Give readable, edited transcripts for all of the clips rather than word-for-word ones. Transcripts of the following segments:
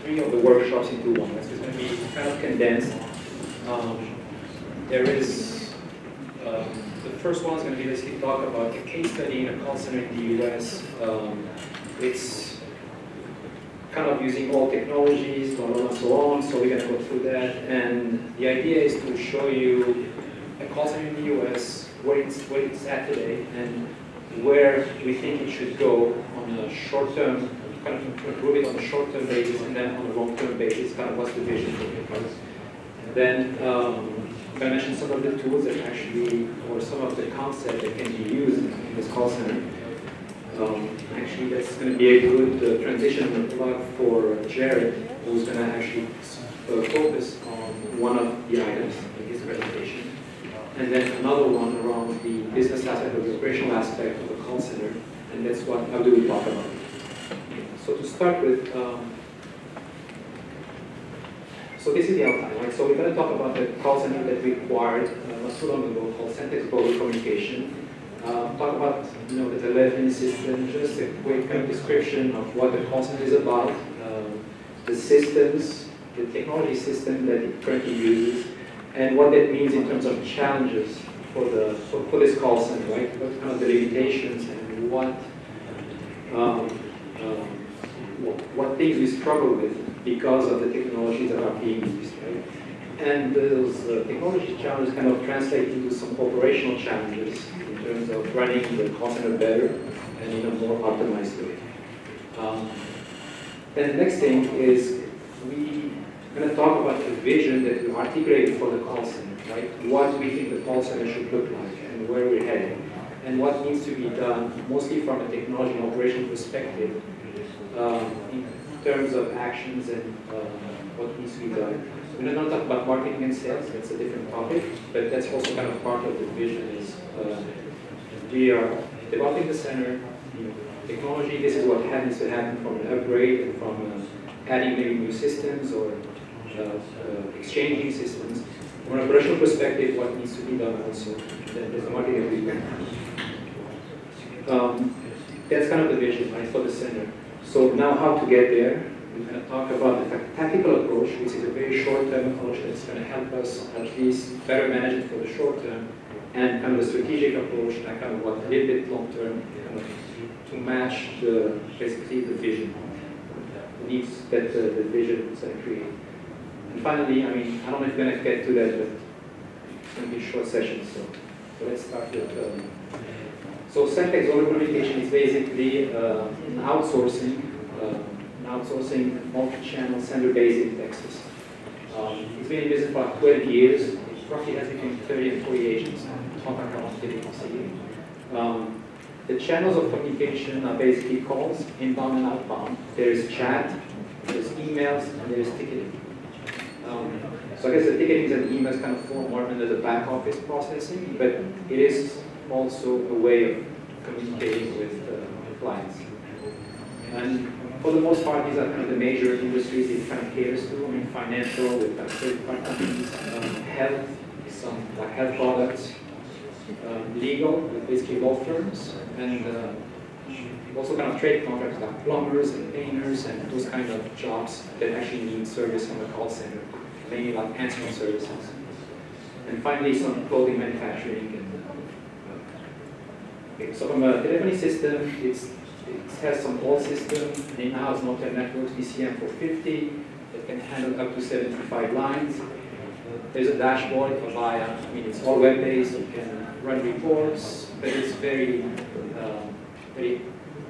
three of the workshops into one. So it's going to be kind of condensed. There is, the first one is going to be basically talk about a case study in a call center in the US. It's kind of using all technologies, blah, blah, blah, so on, so we're going to go through that. And the idea is to show you a call center in the US, where it's at today, and where we think it should go on a short-term, kind of improve it on a short-term basis, and then on a long-term basis, kind of what's the vision for it. And then I'm going to mention some of the tools that actually, or some of the concepts that can be used in this call center. Actually, that's going to be a good transition and plug for Jared, who's going to actually focus on one of the items in his presentation. And then another one around the business aspect or the operational aspect of the call center, and that's what Abdul will talk about. So to start with, so this is the outline, right? So we're going to talk about the call center that we acquired not too long ago called Centex Global Communication. Talk about the telephony system, just a quick kind of description of what the call center is about, the systems, the technology system that it currently uses, and what that means in terms of challenges for this call center, right? What kind of the limitations and what things we struggle with because of the technologies that are being used, right? And those technology challenges kind of translate into some operational challenges in terms of running the call center better and in a more optimized way. Then the next thing is we're going to talk about the vision that we articulated for the call center, right? What we think the call center should look like and where we're heading, and what needs to be done, mostly from a technology and operational perspective, in terms of actions and what needs to be done. We're not talk about marketing and sales, that's a different topic, but that's also kind of part of the vision is we are developing the center, technology, this is what happens to happen from an upgrade and from adding maybe new systems or exchanging systems. From an operational perspective, what needs to be done also. Then there's the marketing and that's kind of the vision, right, for the center. So now how to get there. We're going to talk about the tactical approach, which is a very short-term approach that's going to help us at least better manage it for the short term, and kind of the strategic approach, that kind of what a little bit long-term, kind of to match basically the vision, the needs that the vision is going to create. And finally, I mean, I don't know if we're going to get to that, but it's going to be a short session, so let's start with. So Centex Global Communication is basically an outsourcing multi-channel center-based in Texas. It's been in business for about 12 years. It roughly has between 30 and 40 agents. The channels of communication are basically calls, inbound and outbound. There's chat, there's emails, and there's ticketing. So I guess the ticketing and emails kind of fall more under the back office processing, but it is also a way of communicating with clients. And for the most part, these are kind of the major industries it kind of caters to. I mean, financial with third-party companies, health, some like health products, legal with basically law firms, and also kind of trade contracts like plumbers and painters and those kind of jobs that actually need service from a call center, mainly like answering services. And finally, some clothing manufacturing. And, okay, so from a telephony system, it has some old system, an in-house multi networks, DCM 450, that can handle up to 75 lines. There's a dashboard via, I mean, it's all web-based, you can run reports, but it's very,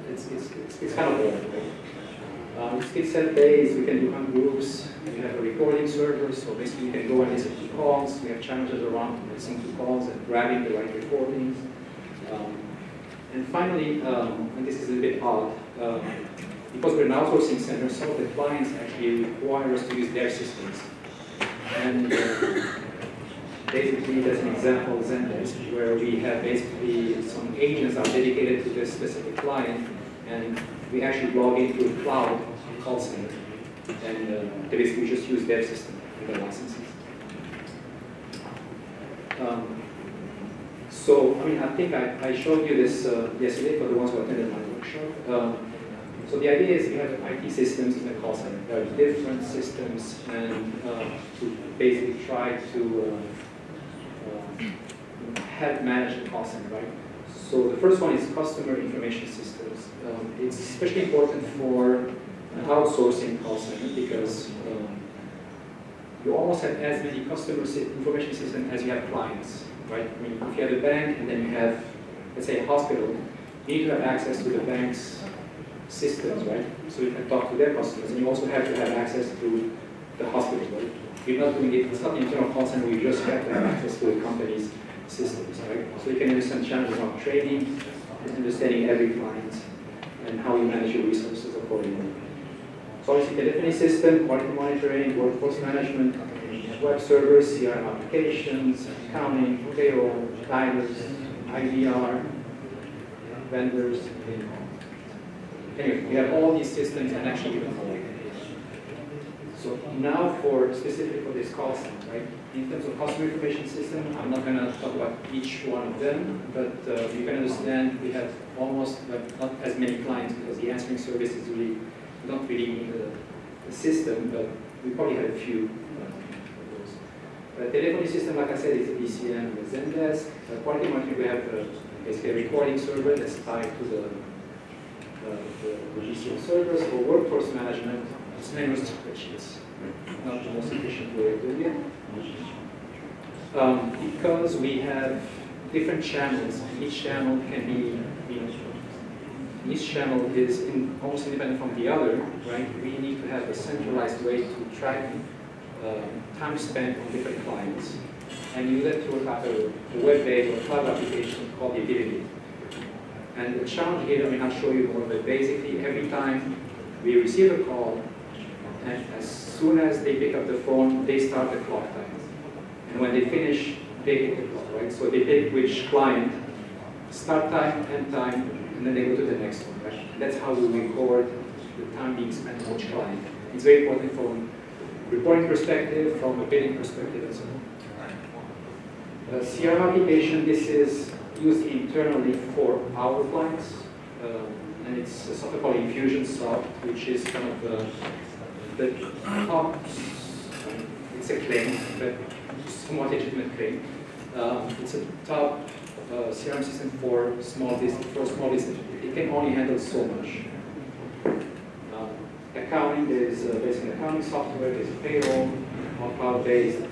it's kind of old. It's skill set based, we can do on groups, we have a recording server, so basically you can go and listen to calls, we have challenges around listening to calls and grabbing the right recordings. And finally, and this is a bit odd, because we're an outsourcing center, some of the clients actually require us to use their systems. And basically, there's an example of Zendesk, where we have basically some agents are dedicated to this specific client, and we actually log into a cloud call center, and they basically just use their system with their licenses. So, I mean, I think I showed you this yesterday for the ones who attended my workshop. So the idea is you have IT systems in the call center. There are different systems, and to basically try to help manage the call center, right? So the first one is customer information systems. It's especially important for an outsourcing call center because you almost have as many customer information systems as you have clients, right? I mean, if you have a bank and then you have, let's say, a hospital, you need to have access to the bank's systems, right? So you can talk to their customers, and you also have to have access to the hospital, right? You're not doing it, it's not an internal call center, you just have to have access to the company's systems, right? So you can understand challenges of training, understanding every client, and how you manage your resources accordingly. So obviously telephony system, quality monitoring, workforce management, web servers, CRM applications, accounting, payroll, dialers, IVR, vendors. Anyway, we have all these systems and actually even more. So now specifically for this call center, right? In terms of customer information system, I'm not going to talk about each one of them, but you can understand we have almost not as many clients because the answering service is really not really in the system, but we probably have a few of those. Telephony system, like I said, is a DCM and a Zendesk. Quality monitoring, we have basically a recording server that's tied to the DCM servers. For workforce management, it's mainly spreadsheets. Not the most efficient way of doing it. Because we have different channels, each channel can be, each channel is almost independent from the other, right? We need to have a centralized way to track time spent on different clients. And you do that through a web-based or cloud application called the Atelier. And the challenge here, I may not show you more, but basically every time we receive a call, and as soon as they pick up the phone, they start the clock time. And when they finish, they pick the clock, right? So they pick which client, start time, end time, and then they go to the next one, right? And that's how we record the time being spent on each client. It's very important from a reporting perspective, from a billing perspective, and so on. CRM application, this is used internally for our clients, and it's a software called InfusionSoft, which is kind of the top, it's a claim, but somewhat legitimate claim. It's a top CRM system for small business. It can only handle so much. Accounting, there's basically accounting software, there's payroll, all cloud-based.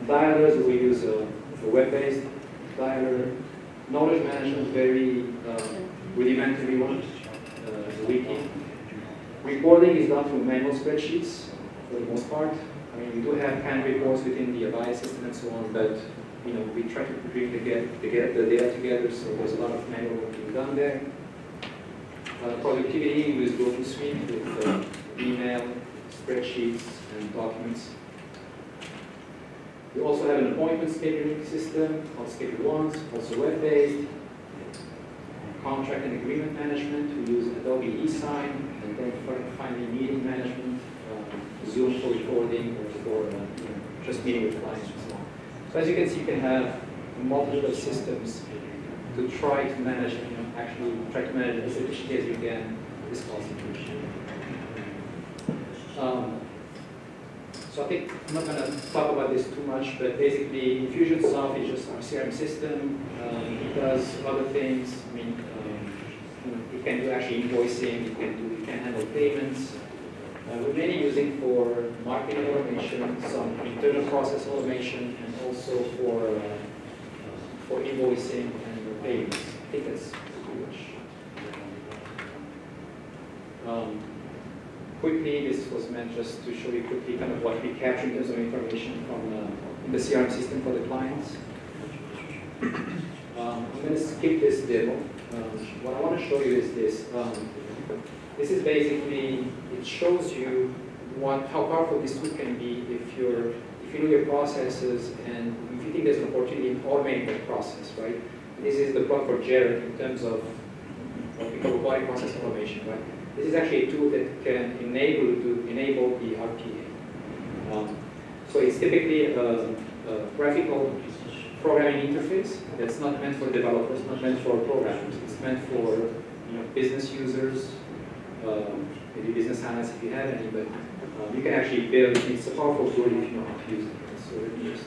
Dialers, we use a web-based dialer. Knowledge management, very rudimentary one, wiki. Reporting is done through manual spreadsheets for the most part. I mean, we do have canned reports within the Avaya system and so on, but we try to bring the data together, so there's a lot of manual work being done there. Productivity, we use Go-To Suite with email, spreadsheets, and documents. We also have an appointment scheduling system called Schedule Ones, also web-based. Contract and agreement management, we use Adobe eSign, and then finally meeting management, Zoom for recording or for just meeting with clients and so on. So as you can see, you can have multiple systems to try to manage, actually try to manage as efficiently as you can this call situation. So I think I'm not going to talk about this too much, but basically InfusionSoft is just our CRM system. It does other things. I mean, it can do actually invoicing. It can handle payments. We're mainly using for marketing automation, some internal process automation, and also for invoicing and payments. I think that's pretty much. Quickly, this was meant just to show you quickly kind of what we capture in terms of information from the CRM system for the clients. I'm going to skip this demo. What I want to show you is this. This is basically, it shows you how powerful this tool can be if you know your processes and if you think there's an opportunity in automating that process, right? This is the plug for Gérer in terms of what we call robotic process automation, right? This is actually a tool that can enable the RPA. So it's typically a graphical programming interface that's not meant for developers, not meant for programmers. It's meant for business users, maybe business analysts if you have any, but you can actually build, it's a powerful tool if you know how to use it. So let me just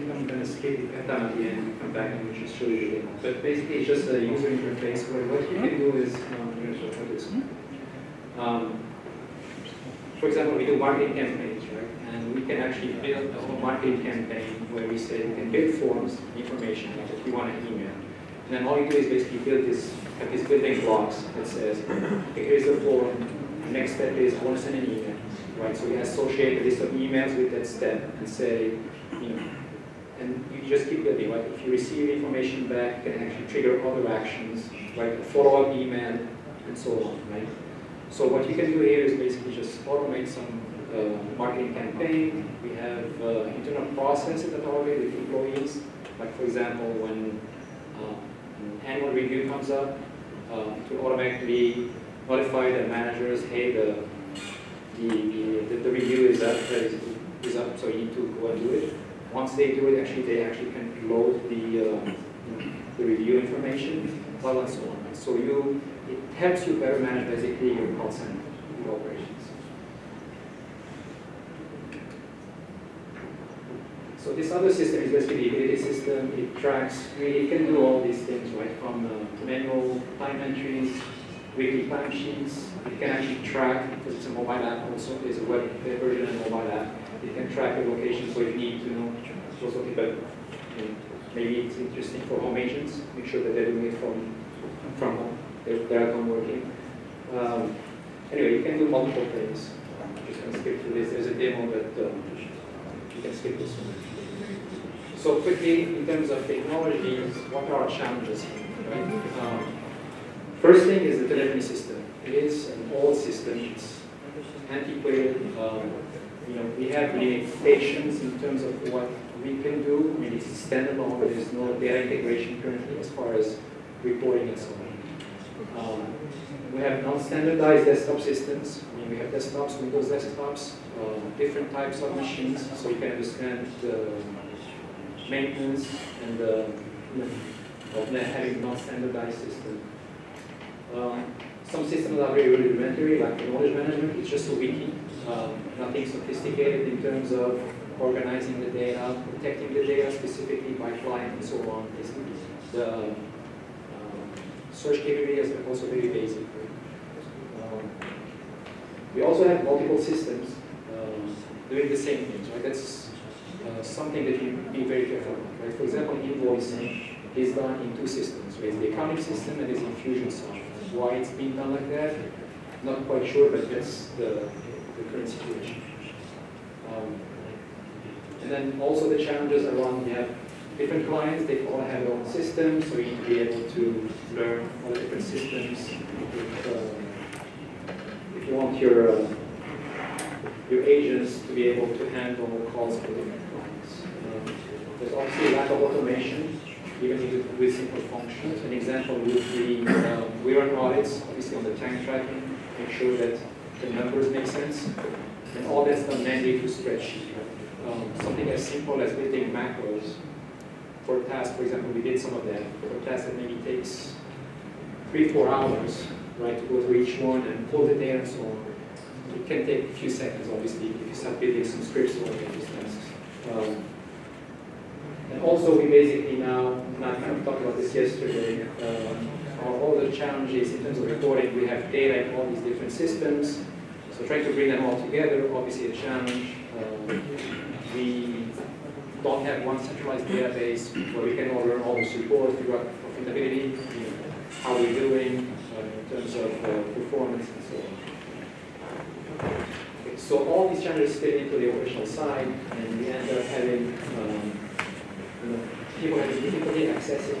I'm going to skip the pattern at the end and come back and just show you the demo. But basically, it's just a user interface where what you can do is, I'm going to show you this. For example, we do marketing campaigns, right? And we can actually build a whole marketing campaign where we say we can build forms, information like that you want to email. And then all you do is basically build this, like these building blocks that says, okay, here's the form. The next step is I want to send an email, right? So we associate a list of emails with that step and say, you know, and you just keep building, right? If you receive information back, you can actually trigger other actions, right? A follow-up email, and so on, right? So what you can do here is basically just automate some marketing campaign. We have internal processes that automate with employees. Like for example, when an annual review comes up, it will automatically notify the managers, hey, the review is up, so you need to go and do it. Once they do it, they actually can load the review information, well, and so on. So it helps you better manage basically your call center operations. So this other system is basically a utility system. It tracks, it can do all these things, right? From manual time entries, weekly time sheets. It can actually track, because it's a mobile app also, there's a web version and mobile app. It can track the location, so if you need to know, also but maybe it's interesting for home agents, make sure that they're doing it from home, they're at home working. Anyway, you can do multiple things. I'm just going to skip through this. There's a demo that you can skip this one. So quickly, in terms of technologies, what are our challenges here? Right? First thing is the telephony system. It is an old system. It's antiquated. We have limitations in terms of what we can do. I mean, it's standalone, but there's no data integration currently as far as reporting and so on. We have non-standardized desktop systems. I mean, we have desktops, Windows desktops, different types of machines, so you can understand the maintenance and of having non-standardized system. Some systems are very rudimentary, like knowledge management. It's just a wiki. Nothing sophisticated in terms of organizing the data, protecting the data specifically by client and so on. The search capabilities are also very basic. We also have multiple systems doing the same things, right? That's something that you be very careful about, right? For example, invoicing is done in two systems, right? The accounting system and there's InfusionSoft. Why it's being done like that, not quite sure, but that's the current situation. And then also the challenges around, you have different clients, they all have their own systems, so you need to be able to learn all the different systems. If you want your agents to be able to handle calls for different clients. There's obviously a lack of automation, even with simple functions. An example would be, we run audits, obviously on the time tracking, make sure that the numbers make sense, and all that's done manually through spreadsheet. Something as simple as building macros for a task, for example, we did some of that. For a task that maybe takes 3-4 hours, right, to go through each one and pull the data and so on. It can take a few seconds, obviously, if you start building some scripts or these tasks. And also, we basically now, and I kind of talked about this yesterday, all the challenges in terms of reporting. We have data in all these different systems, so trying to bring them all together, obviously a challenge. We don't have one centralized database where we can all learn all this report, figure out profitability, how we're doing in terms of performance and so on. Okay, so all these challenges fit into the operational side, and we end up having people having difficulty accessing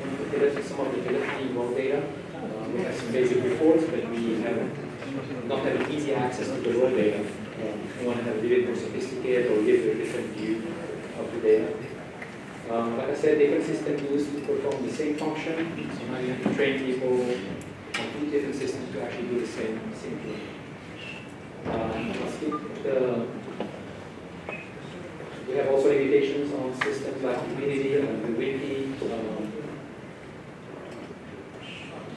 some of the telephony raw data. We have some basic reports, but we have not having easy access to the raw data. We want to have a little bit more sophisticated or give a different view of the data. Like I said, different systems used to perform the same function. So now you have to train people on 2 different systems to actually do the same thing. We have also limitations on systems like humidity and the wiki.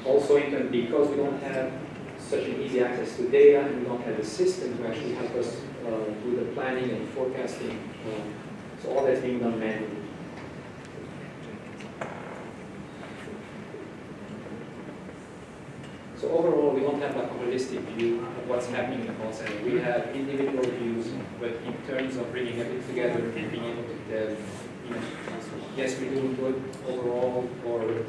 Also, because we don't have such an easy access to data and we don't have a system to actually help us do the planning and forecasting, so all that's being done manually. So overall, we don't have like a holistic view of what's happening in the call center. We have individual views, but in terms of bringing everything together and being able to tell, yes, we're doing good overall, or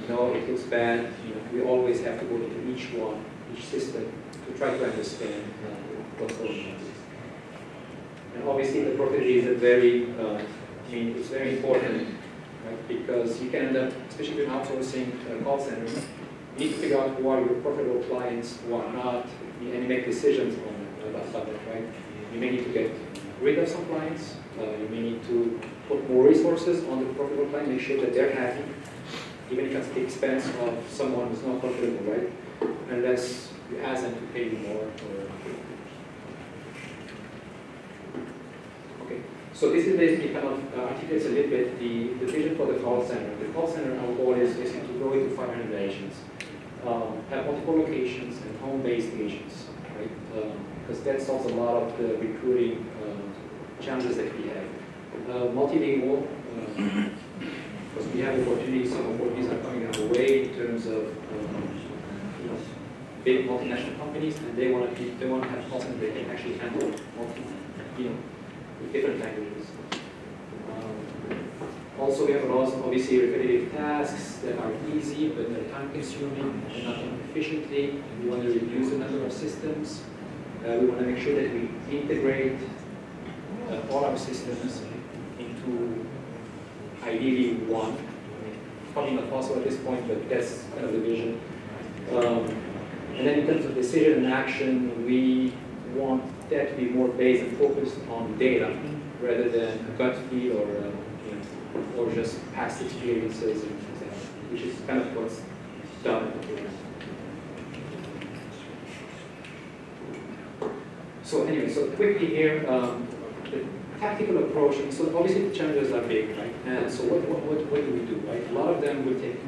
no, it looks bad. We always have to go into each system, to try to understand what's going on. And obviously, the profitability is a very, it's very important, right? Because you can end up, especially when outsourcing call centers, you need to figure out who are your profitable clients, who are not, and you make decisions on that subject, right? You may need to get rid of some clients. You may need to put more resources on the profitable client, make sure that they're happy, even if it's at the expense of someone who's not profitable, right? Unless you ask them to pay you more. Okay, so this is basically kind of articulates a little bit the vision for the call center. The call center, our goal is basically to grow into 500 agents, have multiple locations and home-based agents, right? Because that solves a lot of the recruiting challenges that we have. Multilingual, because we have opportunities, some opportunities are coming our way in terms of big multinational companies, and they want to have call centers that can actually handle with different languages. Also, we have a lot of obviously repetitive tasks that are easy, but they're time-consuming and not done efficiently. We want to reduce the number of systems. We want to make sure that we integrate all our systems into ideally one. Probably not possible at this point, but that's kind of the vision. And then in terms of decision and action, we want that to be more based and focused on data rather than a gut feel or just past experiences, which is kind of what's done. So anyway, so quickly here, the tactical approach. So obviously the challenges are big, right? And so what do we do, right? A lot of them will take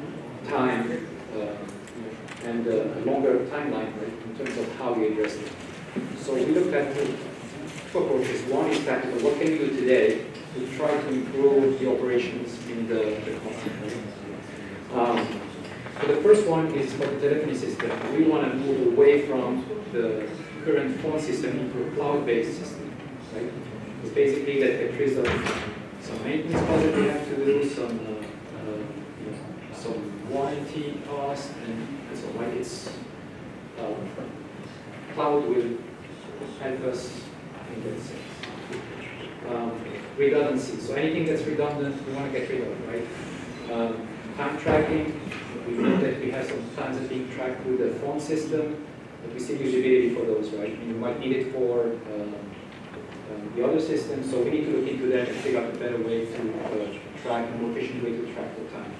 time and a longer timeline, right, in terms of how we address it. So we looked at two approaches. One is tactical. What can we do today to try to improve the operations in the call center? So the first one is for the telephony system. We want to move away from the current phone system into a cloud-based system, right? It's basically that there is some maintenance costs that we have to do, some warranty costs, and so on. It's cloud will help us in that sense. Redundancy. So anything that's redundant, we want to get rid of, right? Time tracking. We know that we have some times that being tracked through the phone system, but we see usability for those, right? And you might need it for the other systems, so we need to look into that and figure out a better way to track, a more efficient way to track the time.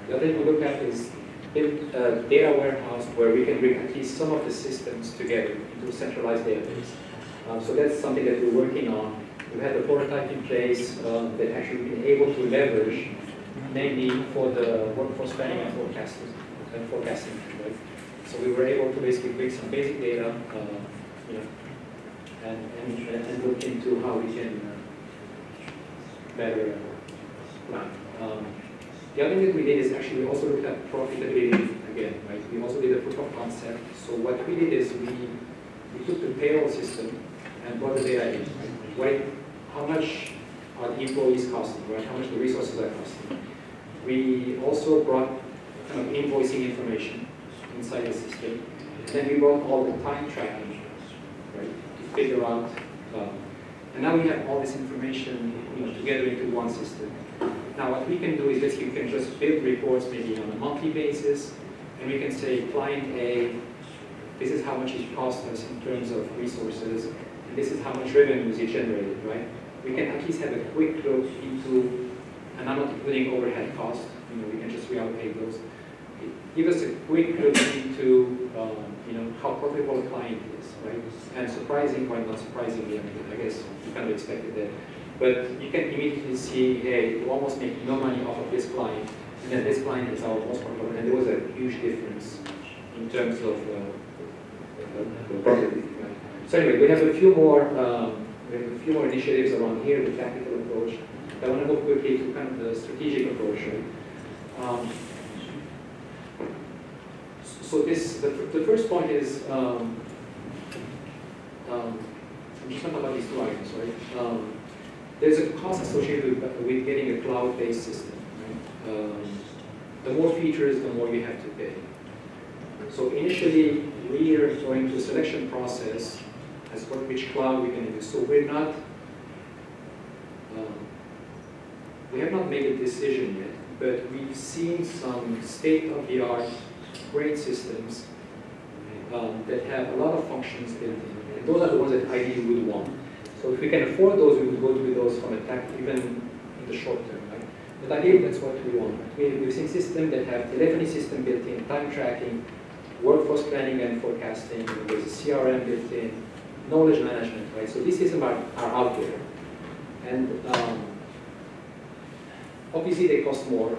The other thing we look at is build a data warehouse where we can bring at least some of the systems together into a centralized database. So that's something that we're working on. We had a prototype in place that actually been able to leverage, mainly for the workforce planning and forecasting. forecasting, right? So we were able to basically bring some basic data, you know, and look into how we can better plan. The other thing that we did is actually we also looked at profitability again, right? We also did a proof of concept. So what we did is we took the payroll system and brought the data in, right? How much are the employees costing, right? How much the resources are costing. We also brought kind of invoicing information inside the system. And then we brought all the time tracking, right? To figure out, and now we have all this information, you know, together into one system. Now what we can do is that we can just build reports maybe on a monthly basis, and we can say, client A, this is how much it cost us in terms of resources, and this is how much revenues it generated, right? We can at least have a quick look into, and I'm not including overhead costs, you know, we can just reallocate those. Give us a quick look into, you know, how profitable a client is, right? And surprising, quite not surprisingly, I mean, I guess you kind of expected that. But you can immediately see, hey, you almost make no money off of this client, and then this client is our most profitable, and there was a huge difference in terms of profitability. Right? So anyway, we have a few more initiatives around here, the tactical approach. I want to go quickly to kind of the strategic approach. Right? So the first point is, I'm just going to talk about these two items, right? There's a cost associated with getting a cloud-based system. Right? The more features, the more you have to pay. So initially, we are going through a selection process as to which cloud we can use. So we're not, we have not made a decision yet, but we've seen some state-of-the-art great systems that have a lot of functions built in. And those are the ones that ideally we would want. So if we can afford those, we would go to those from a tax, even in the short term, right? But ideally, that's what we want. We've seen systems that have telephony system built in, time tracking, workforce planning and forecasting, there's a CRM built in, knowledge management, right? So these systems are out there. And obviously they cost more,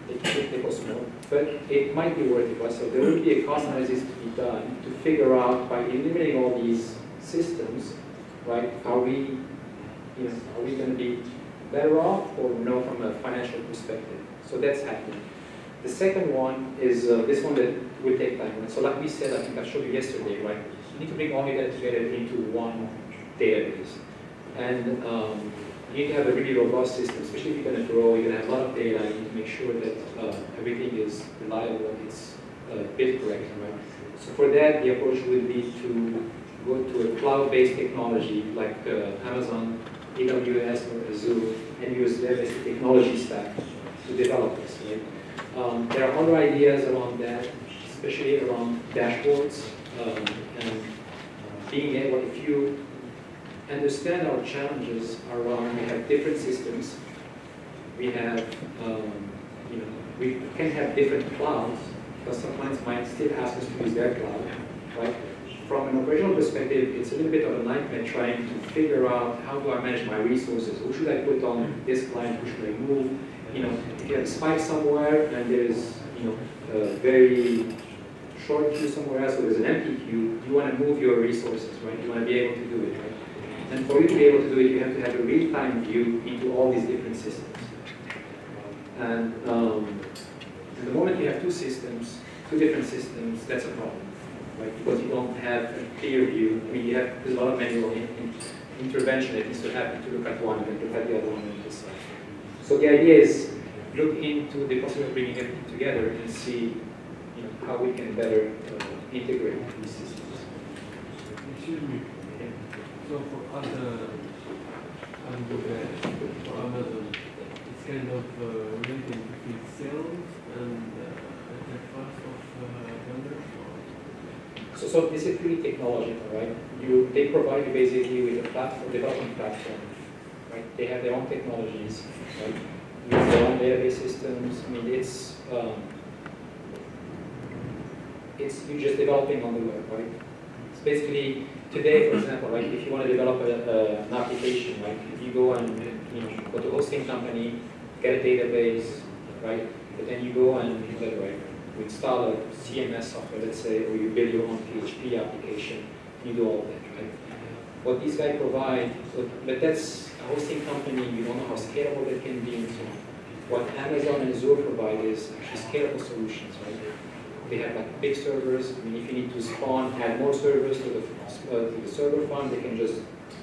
they cost more, but it might be worth it, right? So there will be a cost analysis to be done to figure out, by eliminating all these systems, right, are we going to be better off or no from a financial perspective? So that's happening. The second one is this one that will take time. Right? So like we said, I think I showed you yesterday, right? You need to bring all your data together into one database. And you need to have a really robust system, especially if you're going to grow, you're going to have a lot of data, you need to make sure that everything is reliable and it's built correctly, right? So for that, the approach would be to go to a cloud-based technology like Amazon, AWS, or Azure, and use their basic technology stack to develop this, right? There are other ideas around that, especially around dashboards, and being able, if you understand our challenges around, we have different systems, we have, we can have different clouds, because some clients might still ask us to use their cloud, right? From an operational perspective, it's a little bit of a nightmare trying to figure out how do I manage my resources, who should I put on this client, who should I move, if you have a spike somewhere and there's, a very short queue somewhere else, or there's an empty queue, you want to move your resources, right? You want to be able to do it, right? And for you to be able to do it, you have to have a real-time view into all these different systems. And the moment you have two different systems, that's a problem, right? Because you don't have a clear view. I mean, there's a lot of manual intervention that needs to happen to look at one and look at the other one and decide. So the idea is look into the possibility of bringing everything together and see, how we can better integrate these systems. Excuse me. So for other for Amazon, it's kind of related between sales and the cost of vendors? So this is really technology, right? They provide you basically with a platform, development platform, right? They have their own technologies, right? Use their own database systems. I mean, it's you just developing on the web, right? It's basically today, for example, right? If you want to develop an application, right? If you go and go to a hosting company, get a database, right? But then you go and right? You install a CMS software, let's say, or you build your own PHP application, you do all that, right? What these guys provide, but that's a hosting company, you don't know how scalable that can be and so on. What Amazon and Azure provide is actually scalable solutions, right? They have like big servers. I mean, if you need to spawn, add more servers to the server farm, they can just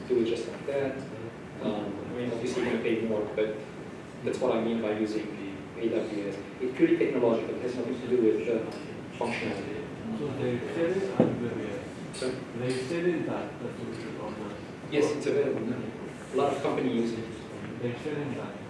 do it just like that. I mean, obviously you're going to pay more, but that's what I mean by using AWS. It's purely technological. It has nothing to do with functionality. So they're selling AWS. So, they're selling that solution or not? yes, it's available. A lot of companies use it. They're selling that.